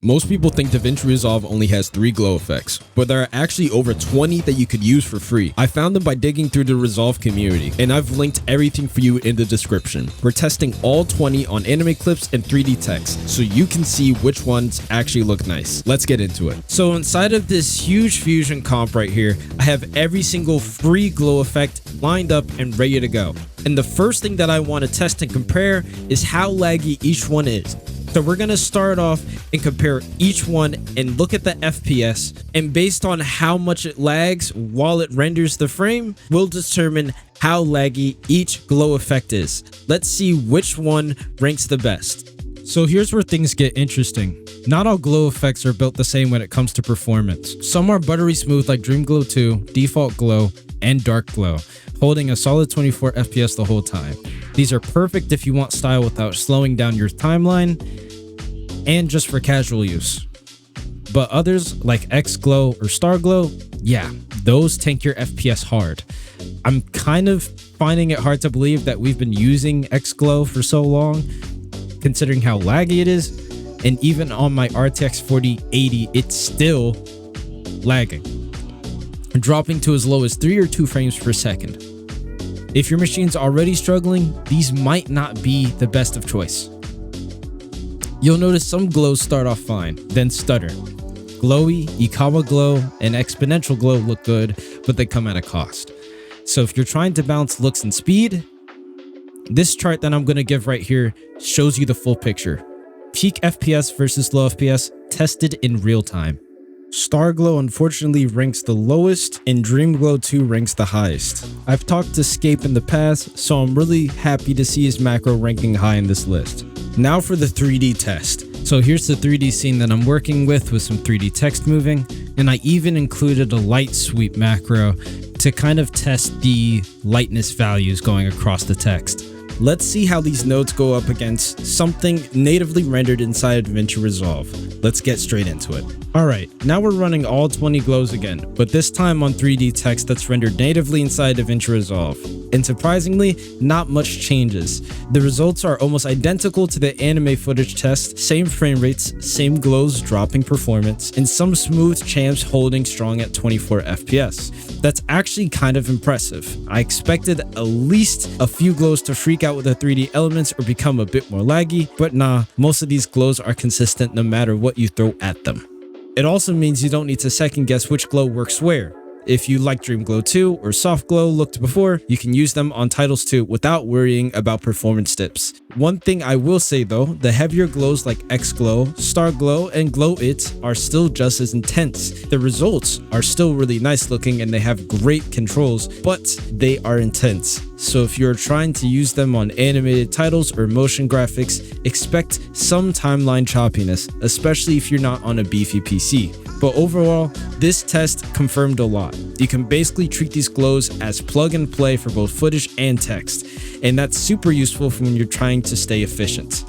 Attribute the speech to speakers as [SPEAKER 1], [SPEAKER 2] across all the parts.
[SPEAKER 1] Most people think DaVinci Resolve only has 3 glow effects, but there are actually over 20 that you could use for free. I found them by digging through the Resolve community, and I've linked everything for you in the description. We're testing all 20 on anime clips and 3D text, so you can see which ones actually look nice. Let's get into it. So inside of this huge fusion comp right here, I have every single free glow effect lined up and ready to go. And the first thing that I want to test and compare is how laggy each one is. So we're going to start off and compare each one and look at the FPS, and based on how much it lags while it renders the frame, we'll determine how laggy each glow effect is. Let's see which one ranks the best. So here's where things get interesting. Not all glow effects are built the same when it comes to performance. Some are buttery smooth like XGlow 2, Default Glow, and Dark Glow, holding a solid 24 FPS the whole time. These are perfect if you want style without slowing down your timeline and just for casual use. But others like XGlow or StarGlow, yeah, those tank your FPS hard. I'm kind of finding it hard to believe that we've been using XGlow for so long, considering how laggy it is, and even on my RTX 4080, it's still lagging, dropping to as low as 3 or 2 frames per second. If your machine's already struggling, these might not be the best of choice. You'll notice some glows start off fine, then stutter. Glowy, Ikawa Glow, and Exponential Glow look good, but they come at a cost. So if you're trying to balance looks and speed, this chart that I'm going to give right here shows you the full picture. Peak FPS versus low FPS tested in real time. StarGlow unfortunately ranks the lowest, and DreamGlow 2 ranks the highest. I've talked to Scape in the past, so I'm really happy to see his macro ranking high in this list. Now for the 3D test. So here's the 3D scene that I'm working with some 3D text moving, and I even included a light sweep macro to kind of test the lightness values going across the text. Let's see how these nodes go up against something natively rendered inside DaVinci Resolve. Let's get straight into it. Alright, now we're running all 20 glows again, but this time on 3D text that's rendered natively inside DaVinci Resolve. And surprisingly, not much changes. The results are almost identical to the anime footage test, same frame rates, same glows dropping performance, and some smooth champs holding strong at 24 FPS. That's actually kind of impressive. I expected at least a few glows to freak out with the 3D elements or become a bit more laggy, but nah, most of these glows are consistent no matter what you throw at them. It also means you don't need to second guess which glow works where. If you like DreamGlow 2 or SoftGlow looked before, you can use them on titles too without worrying about performance dips. One thing I will say though, the heavier glows like XGlow, StarGlow, and GlowIt are still just as intense. The results are still really nice looking and they have great controls, but they are intense. So if you're trying to use them on animated titles or motion graphics, expect some timeline choppiness, especially if you're not on a beefy PC. But overall, this test confirmed a lot. You can basically treat these glows as plug and play for both footage and text, and that's super useful for when you're trying to stay efficient.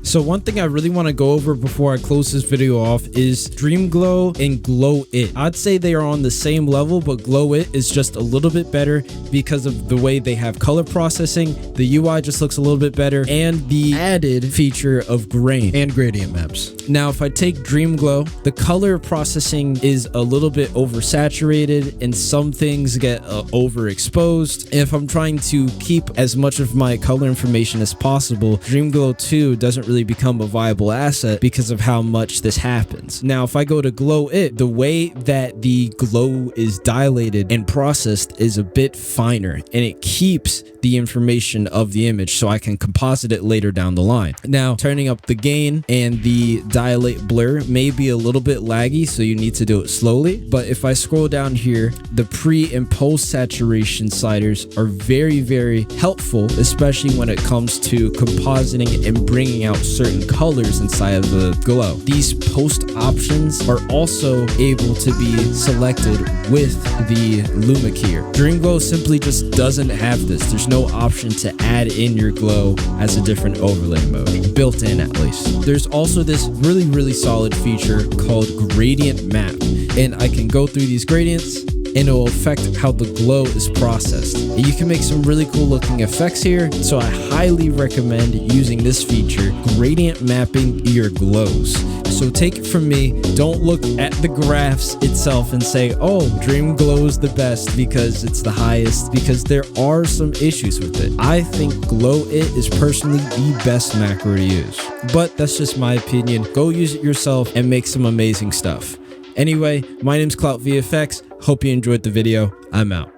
[SPEAKER 1] So one thing I really want to go over before I close this video off is DreamGlow and GlowIt. I'd say they are on the same level, but GlowIt is just a little bit better because of the way they have color processing. The UI just looks a little bit better, and the added feature of grain and gradient maps. Now, if I take DreamGlow, the color processing is a little bit oversaturated and some things get overexposed. If I'm trying to keep as much of my color information as possible, DreamGlow 2 doesn't really become a viable asset because of how much this happens. Now, if I go to GlowIt, the way that the glow is dilated and processed is a bit finer, and it keeps the information of the image so I can composite it later down the line. Now, turning up the gain and the dilate blur may be a little bit laggy, so you need to do it slowly. But if I scroll down here, the pre and post saturation sliders are very, very helpful, especially when it comes to compositing and bringing out certain colors inside of the glow. These post options are also able to be selected with the Luma keyer. DreamGlow simply just doesn't have this. There's no option to add in your glow as a different overlay mode, built in at least. There's also this really solid feature called gradient map, and I can go through these gradients and it will affect how the glow is processed. And you can make some really cool looking effects here, so I highly recommend using this feature, gradient mapping your glows. So take it from me, don't look at the graphs itself and say, oh, Dream Glow is the best because it's the highest, because there are some issues with it. I think Glow It is personally the best macro to use, but that's just my opinion. Go use it yourself and make some amazing stuff. Anyway, my name's CloutVFX. Hope you enjoyed the video. I'm out.